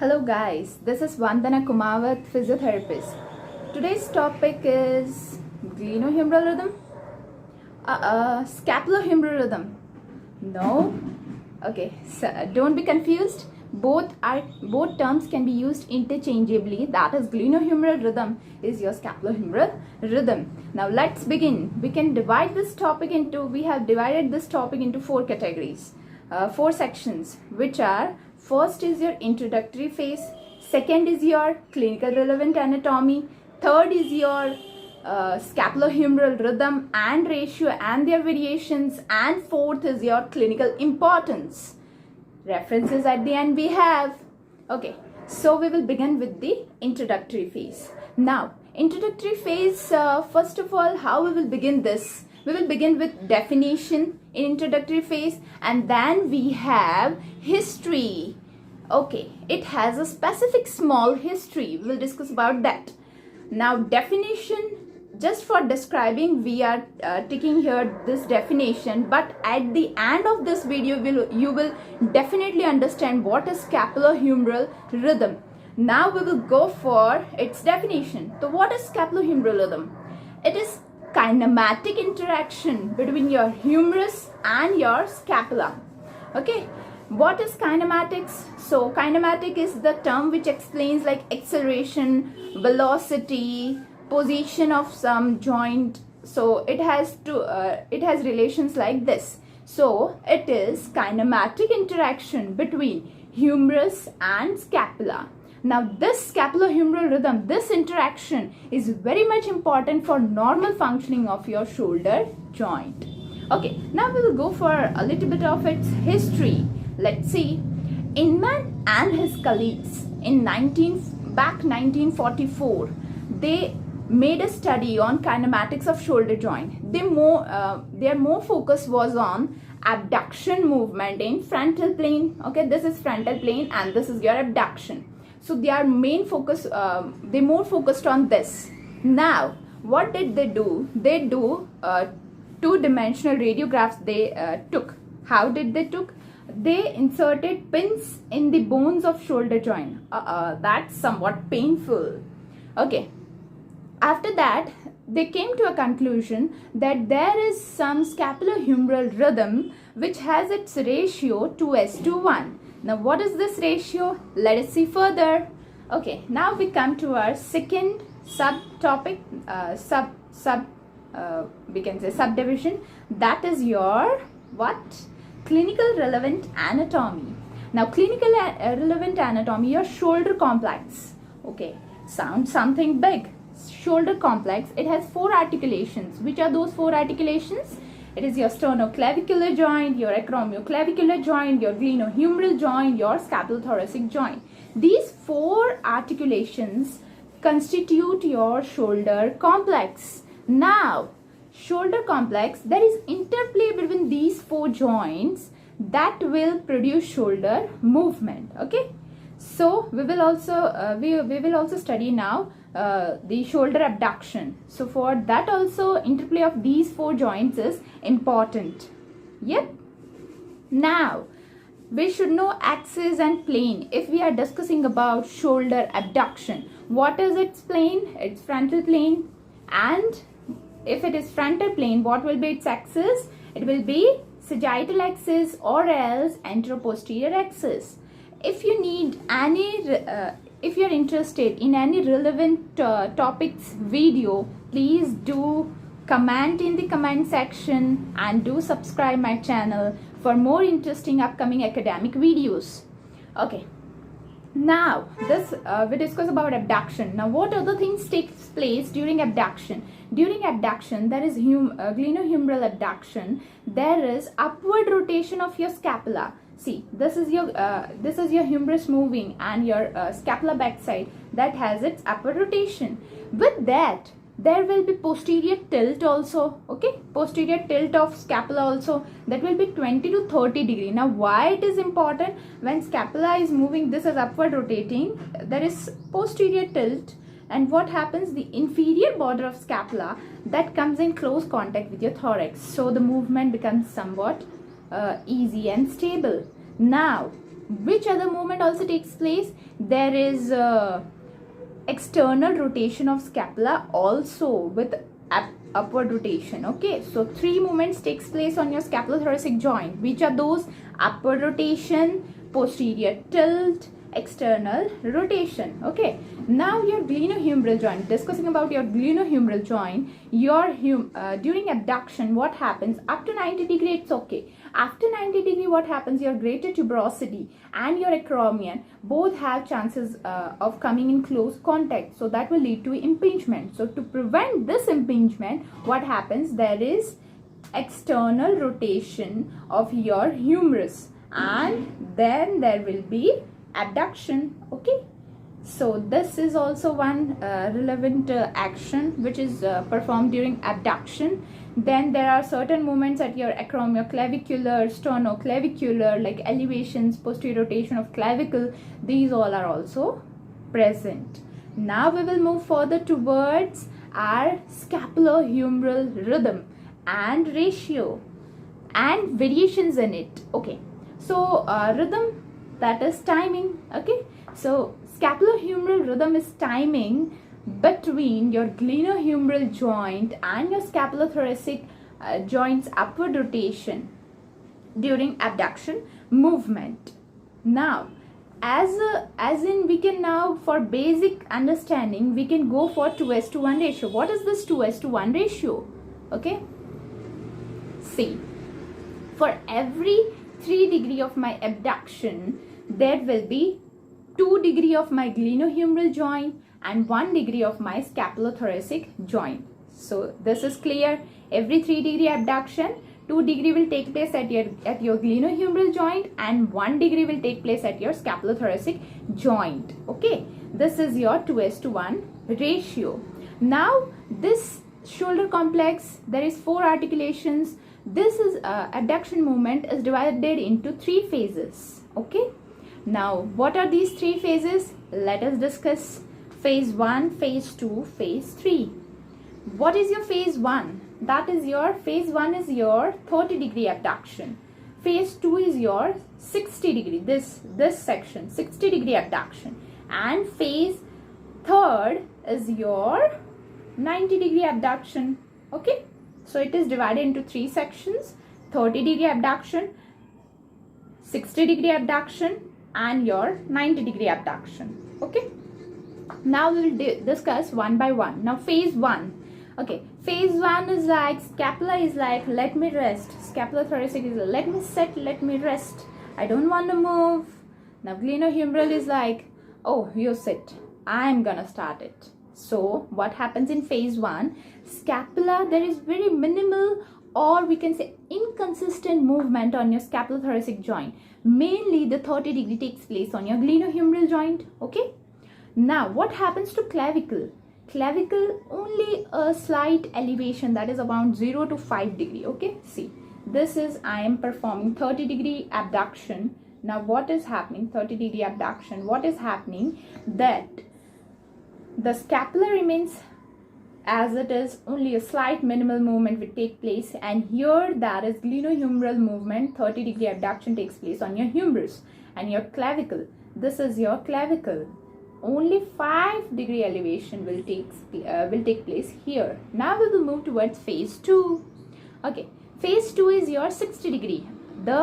Hello guys, this is Vandana Kumawat, physiotherapist. Today's topic is glenohumeral rhythm, scapulohumeral rhythm. No? Okay, so don't be confused. Both terms can be used interchangeably. That is glenohumeral rhythm is your scapulohumeral rhythm. Now let's begin. We have divided this topic into four categories, four sections, which are: first is your introductory phase, second is your clinical relevant anatomy, third is your scapulohumeral rhythm and ratio and their variations, and fourth is your clinical importance. References at the end we have. Okay, so we will begin with the introductory phase. Now, introductory phase, first of all, how we will begin this? We will begin with definition in introductory phase, and then we have history. Okay, it has a specific small history. We will discuss about that. Now, definition, just for describing, we are taking here this definition, but at the end of this video you will definitely understand what is scapulohumeral rhythm. Now we will go for its definition. So what is scapulohumeral rhythm? It is kinematic interaction between your humerus and your scapula. Okay, what is kinematics? So kinematic is the term which explains like acceleration, velocity, position of some joint. So it has relations like this. So it is kinematic interaction between humerus and scapula. Now this scapulohumeral rhythm, this interaction is very much important for normal functioning of your shoulder joint. Okay, now we will go for a little bit of its history. Let's see. Inman and his colleagues in 1944, they made a study on kinematics of shoulder joint. Their more focus was on abduction movement in frontal plane. Okay, this is frontal plane and this is your abduction. So their main focus, they more focused on this. Now, what did they do? They do two-dimensional radiographs they took. How did they took? They inserted pins in the bones of shoulder joint. That's somewhat painful. Okay. After that, they came to a conclusion that there is some scapulohumeral rhythm which has its ratio 2:1. Now, what is this ratio? Let us see further. Okay, now we come to our second subtopic, we can say subdivision. That is your what? Clinical relevant anatomy. Now, clinical relevant anatomy, your shoulder complex. Okay, sounds something big. Shoulder complex, it has four articulations. Which are those four articulations? It is your sternoclavicular joint, your acromioclavicular joint, your glenohumeral joint, your scapulothoracic joint. These four articulations constitute your shoulder complex. Now, shoulder complex, there is interplay between these four joints that will produce shoulder movement. Okay, so we will also study now the shoulder abduction. So for that also, interplay of these four joints is important. Yep. Now we should know axis and plane if we are discussing about shoulder abduction. What is its plane? It's frontal plane. And if it is frontal plane, what will be its axis? It will be sagittal axis or else anteroposterior axis. If you need any if you're interested in any relevant topics video, please do comment in the comment section and do subscribe my channel for more interesting upcoming academic videos. Okay, now this we discuss about abduction. Now what other things takes place during abduction? During abduction, there is glenohumeral abduction. There is upward rotation of your scapula. See, this is your humerus moving and your scapula backside that has its upward rotation. With that, there will be posterior tilt also. Okay, posterior tilt of scapula also, that will be 20 to 30 degree. Now, why it is important? When scapula is moving, this is upward rotating. There is posterior tilt, and what happens? The inferior border of scapula that comes in close contact with your thorax. So the movement becomes somewhat easy and stable. Now, which other movement also takes place? there is external rotation of scapula also with upward rotation. Okay, so 3 movements takes place on your scapulothoracic joint. Which are those? Upward rotation, posterior tilt, external rotation. Okay, now your glenohumeral joint, discussing about your glenohumeral joint, your during abduction, what happens? Up to 90 degree it's okay. After 90 degree, what happens? Your greater tuberosity and your acromion both have chances of coming in close contact, so that will lead to impingement. So to prevent this impingement, what happens? There is external rotation of your humerus, and then there will be abduction. Okay, so this is also one relevant action which is performed during abduction. Then there are certain movements at your acromioclavicular, sternoclavicular, like elevations, posterior rotation of clavicle. These all are also present. Now we will move further towards our scapulohumeral rhythm and ratio and variations in it. Okay, so rhythm, that is timing. Okay, so scapulohumeral rhythm is timing between your glenohumeral joint and your scapulothoracic joint's upward rotation during abduction movement. Now, as in we can now, for basic understanding, we can go for 2:1 ratio. What is this 2:1 ratio? Okay, see, for every 3 degree of my abduction, there will be 2 degree of my glenohumeral joint and 1 degree of my scapulothoracic joint. So this is clear. Every 3 degree abduction, 2 degree will take place at your glenohumeral joint and 1 degree will take place at your scapulothoracic joint. Okay, this is your 2:1 ratio. Now this shoulder complex, there is 4 articulations. This is abduction movement is divided into 3 phases. Okay, now what are these 3 phases? Let us discuss. Phase 1, phase 2, phase 3. What is your phase 1? That is your phase 1 is your 30 degree abduction. Phase 2 is your 60 degree, this section, 60 degree abduction. And phase 3rd is your 90 degree abduction. Okay, so it is divided into 3 sections: 30 degree abduction, 60 degree abduction, and your 90 degree abduction. Okay, now we will discuss one by one. Now phase 1. Okay, phase 1 is like, scapula is like, let me rest. Scapulothoracic is like, let me sit, let me rest, I don't want to move. Now glenohumeral is like, oh, you sit, I'm gonna start it. So what happens in phase 1? Scapula, there is very minimal, or we can say inconsistent movement on your scapulothoracic joint. Mainly the 30 degree takes place on your glenohumeral joint. Okay, now what happens to clavicle? Clavicle, only a slight elevation, that is around 0 to 5 degree. Okay, see, this is, I am performing 30 degree abduction. Now what is happening? 30 degree abduction, what is happening? That the scapula remains as it is, only a slight minimal movement will take place, and here that is glenohumeral movement. 30 degree abduction takes place on your humerus and your clavicle. This is your clavicle. Only 5 degree elevation will take place here. Now we will move towards phase 2. Okay, phase 2 is your 60 degree, the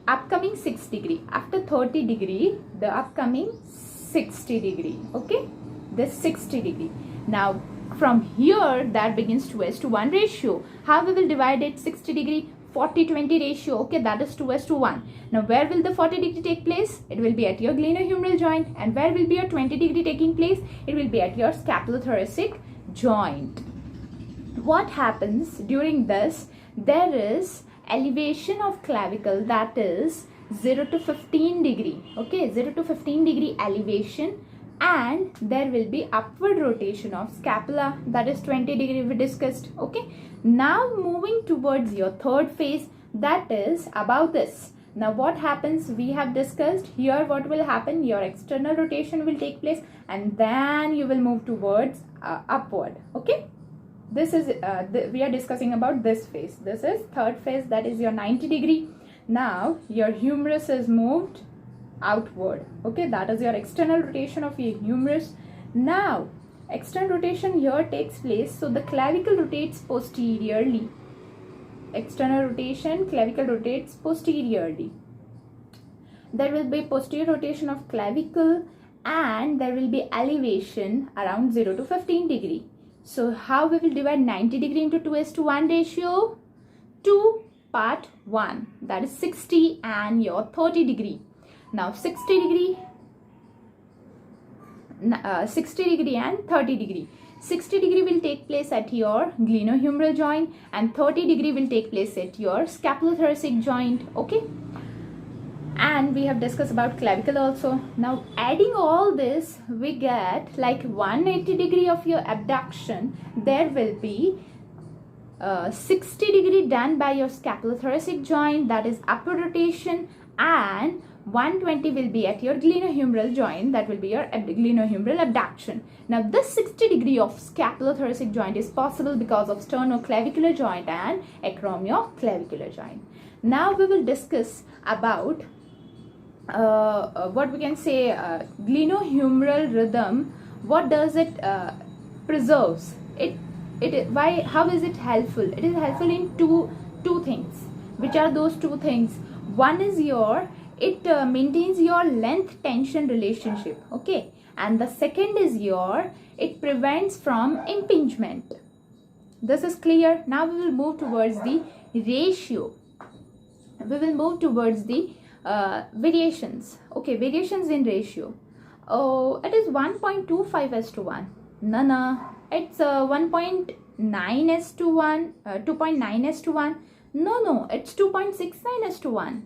upcoming 6 degree. After 30 degree, the upcoming 60 degree. Okay, this 60 degree. Now from here, that begins 2:1 ratio. How we will divide it? 60 degree, 40-20 ratio. Okay, that is 2:1. Now where will the 40 degree take place? It will be at your glenohumeral joint. And where will be your 20 degree taking place? It will be at your scapulothoracic joint. What happens during this? There is elevation of clavicle, that is 0 to 15 degree. Okay, 0 to 15 degree elevation, and there will be upward rotation of scapula, that is 20 degree we discussed. Okay, now moving towards your 3rd phase, that is about this. Now what happens? We have discussed here what will happen. Your external rotation will take place, and then you will move towards upward. Okay, this is we are discussing about this phase. This is 3rd phase, that is your 90 degree. Now your humerus is moved outward. Okay, that is your external rotation of your humerus. Now external rotation here takes place, so the clavicle rotates posteriorly. External rotation, clavicle rotates posteriorly. There will be posterior rotation of clavicle, and there will be elevation around 0 to 15 degree. So how we will divide 90 degree into 2:1 ratio? 2 part 1, that is 60 and your 30 degree. Now 60 degree and 30 degree. 60 degree will take place at your glenohumeral joint and 30 degree will take place at your scapulothoracic joint. Okay, and we have discussed about clavicle also. Now adding all this, we get like 180 degree of your abduction. There will be 60 degree done by your scapulothoracic joint, that is upward rotation, and 120 will be at your glenohumeral joint, that will be your glenohumeral abduction. Now this 60 degree of scapulothoracic joint is possible because of sternoclavicular joint and acromioclavicular joint. Now we will discuss about what we can say glenohumeral rhythm. What does it preserves? How is it helpful? It is helpful in two things. Which are those two things? One is it maintains your length tension relationship. Okay, and the second is it prevents from impingement. This is clear. Now we will move towards the ratio. We will move towards the variations. Okay, variations in ratio. Oh, it is 1.25:1. No, it's 1.9:1, 2.9:1. No, it's 2.69:1.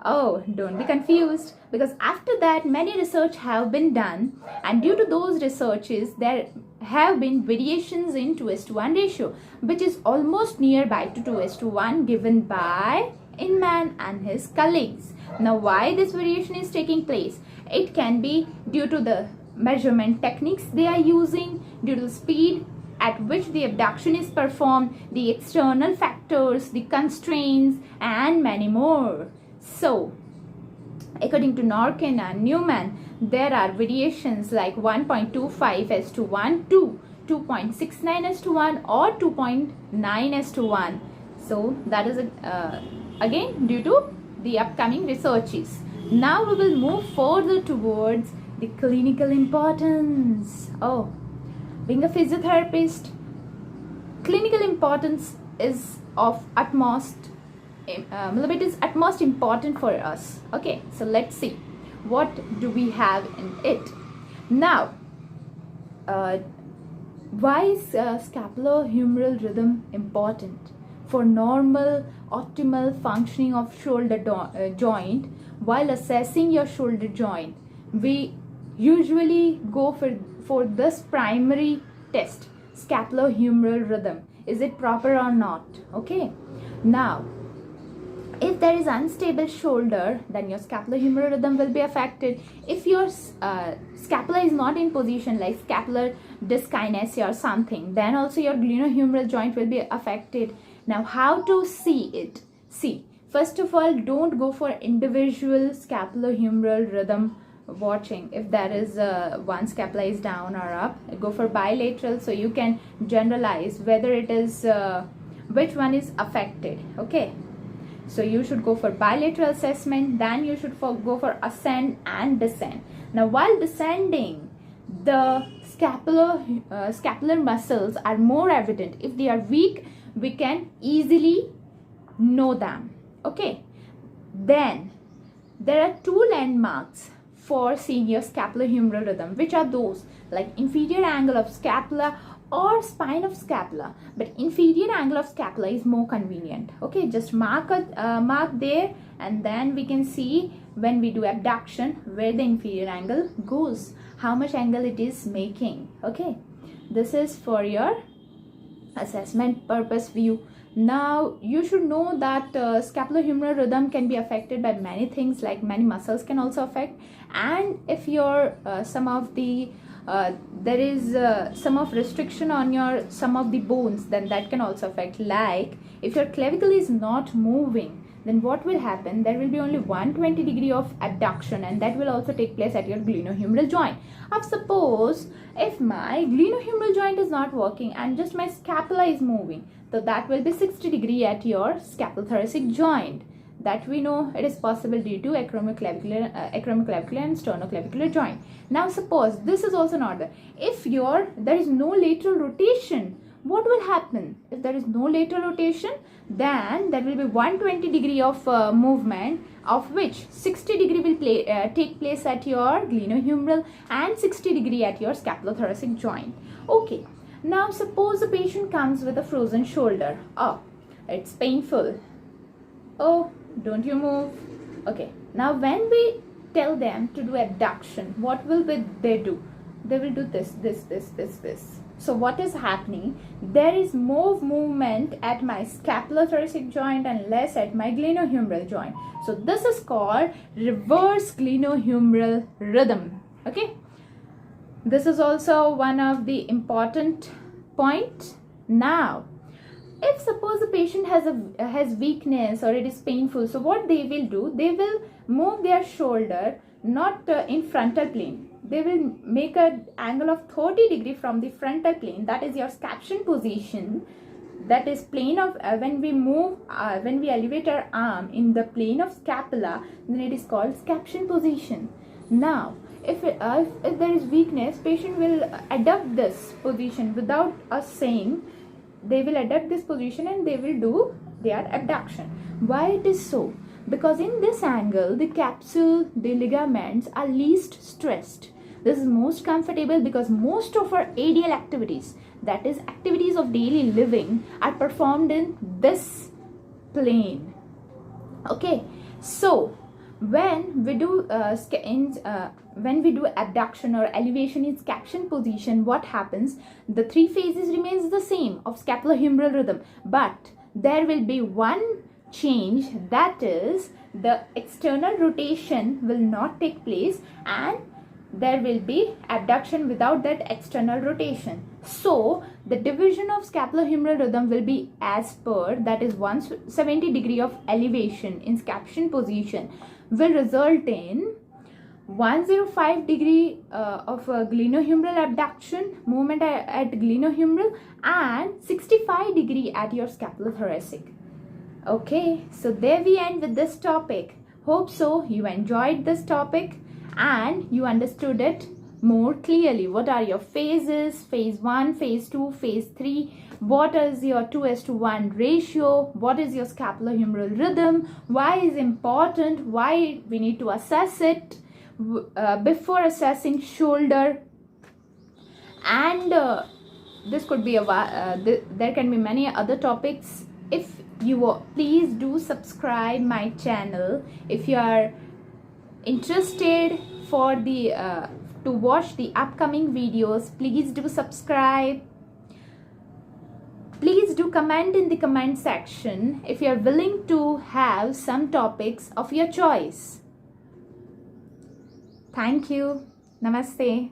Oh, don't be confused, because after that many research have been done, and due to those researches there have been variations in 2:1 ratio, which is almost nearby to 2:1 given by Inman and his colleagues. Now why this variation is taking place? It can be due to the measurement techniques they are using, due to the speed at which the abduction is performed, the external factors, the constraints, and many more. So according to Norkin and Newman, there are variations like 1.25:1 to 2.69:1 or 2.9:1. So that is again due to the upcoming researches. Now we will move further towards the clinical importance. Oh, being a physiotherapist, clinical importance is of utmost it is utmost important for us. Okay, so let's see what do we have in it. Now why is scapulohumeral rhythm important for normal optimal functioning of shoulder joint? While assessing your shoulder joint, we usually go for this primary test, scapulohumeral rhythm. Is it proper or not? Okay, now if there is unstable shoulder, then your scapulohumeral rhythm will be affected. If your scapula is not in position, like scapular dyskinesia or something, then also your glenohumeral joint will be affected. Now how to see it? See, first of all, don't go for individual scapulohumeral rhythm watching. If there is one scapula is down or up, go for bilateral, so you can generalize whether it is which one is affected. Okay, so you should go for bilateral assessment, then you should go for ascend and descend. Now while descending, the scapular muscles are more evident. If they are weak, we can easily know them. Okay, then there are two landmarks for seeing your scapulohumeral rhythm. Which are those? Like inferior angle of scapula or spine of scapula, but inferior angle of scapula is more convenient. Okay, just mark there, and then we can see when we do abduction where the inferior angle goes, how much angle it is making. Okay, this is for your assessment purpose view. Now you should know that scapulohumeral rhythm can be affected by many things, like many muscles can also affect, and if your there is some of restriction on some of the bones, then that can also affect. Like if your clavicle is not moving, then what will happen? There will be only 120 degree of abduction, and that will also take place at your glenohumeral joint. Now suppose if my glenohumeral joint is not working and just my scapula is moving, so that will be 60 degree at your scapulothoracic joint. That we know it is possible due to acromioclavicular and sternoclavicular joint. Now suppose this is also not there. If there is no lateral rotation, what will happen? If there is no lateral rotation, then there will be 120 degree of movement, of which 60 degree will take place at your glenohumeral and 60 degree at your scapulothoracic joint. Okay, now suppose the patient comes with a frozen shoulder. Oh, it's painful. Oh, don't you move. Okay, now when we tell them to do abduction, what will they do? They will do this. So what is happening? There is more movement at my scapulothoracic joint and less at my glenohumeral joint. So this is called reverse glenohumeral rhythm. Okay, this is also one of the important point. Now if suppose the patient has weakness or it is painful, so what they will do, they will move their shoulder not in frontal plane. They will make an angle of 30 degree from the frontal plane, that is your scaption position. That is plane of when we elevate our arm in the plane of scapula, then it is called scaption position. Now if there is weakness, patient will adopt this position without us saying. They will adopt this position and they will do their abduction. Why it is so? Because in this angle, the capsule, the ligaments are least stressed. This is most comfortable because most of our ADL activities, that is activities of daily living, are performed in this plane. Okay, so when we do abduction or elevation in scaption position, what happens? The three phases remains the same of scapulohumeral rhythm, but there will be one change, that is the external rotation will not take place and there will be abduction without that external rotation. So the division of scapulohumeral rhythm will be as per, that is 170 degree of elevation in scaption position will result in 105 degree of glenohumeral abduction movement at glenohumeral and 65 degree at your scapulothoracic. Okay, so there we end with this topic. Hope so you enjoyed this topic and you understood it more clearly. What are your phases? Phase 1, phase 2, phase 3. What is your 2:1 ratio? What is your scapulohumeral rhythm? Why is important? Why we need to assess it before assessing shoulder? And this could be there can be many other topics. If you please do subscribe my channel. If you are interested for the to watch the upcoming videos, please do subscribe. Please do comment in the comment section if you are willing to have some topics of your choice. Thank you. Namaste.